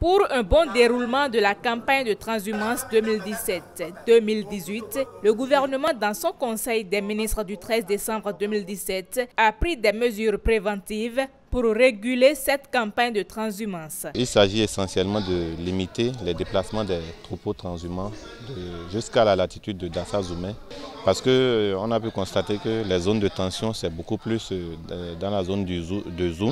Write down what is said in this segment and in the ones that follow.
Pour un bon déroulement de la campagne de transhumance 2017-2018, le gouvernement, dans son conseil des ministres du 13 décembre 2017, a pris des mesures préventives pour réguler cette campagne de transhumance. Il s'agit essentiellement de limiter les déplacements des troupeaux transhumants jusqu'à la latitude de Dassa-Zoumé, parce qu'on a pu constater que les zones de tension, c'est beaucoup plus dans la zone de Zou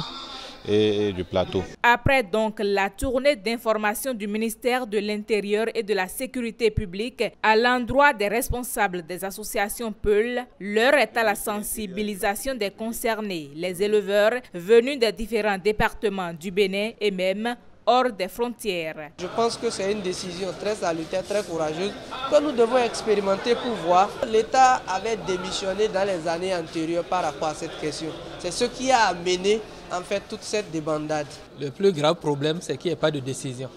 et du plateau. Après donc la tournée d'information du ministère de l'Intérieur et de la Sécurité publique à l'endroit des responsables des associations Peul, l'heure est à la sensibilisation des concernés, les éleveurs venus des différents départements du Bénin et même hors des frontières. Je pense que c'est une décision très salutaire, très courageuse, que nous devons expérimenter pour voir. L'État avait démissionné dans les années antérieures par rapport à cette question. C'est ce qui a amené en fait toute cette débandade. Le plus grave problème, c'est qu'il n'y ait pas de décision.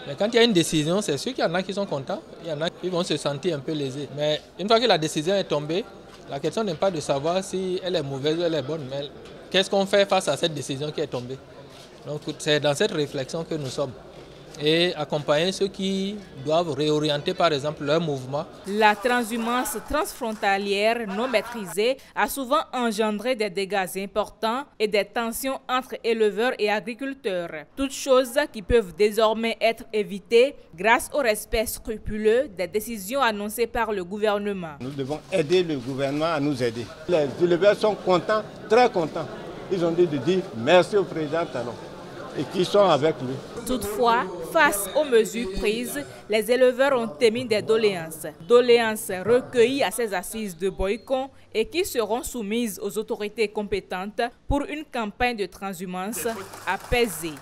Mais quand il y a une décision, c'est sûr qu'il y en a qui sont contents, il y en a qui vont se sentir un peu lésés. Mais une fois que la décision est tombée, la question n'est pas de savoir si elle est mauvaise ou elle est bonne, mais qu'est-ce qu'on fait face à cette décision qui est tombée? Donc c'est dans cette réflexion que nous sommes. Et accompagner ceux qui doivent réorienter par exemple leur mouvement. La transhumance transfrontalière non maîtrisée a souvent engendré des dégâts importants et des tensions entre éleveurs et agriculteurs. Toutes choses qui peuvent désormais être évitées grâce au respect scrupuleux des décisions annoncées par le gouvernement. Nous devons aider le gouvernement à nous aider. Les éleveurs sont contents, très contents. Ils ont dit de dire merci au président Talon et qui sont avec lui. Toutefois, face aux mesures prises, les éleveurs ont émis des doléances. Doléances recueillies à ces assises de Boycon et qui seront soumises aux autorités compétentes pour une campagne de transhumance apaisée.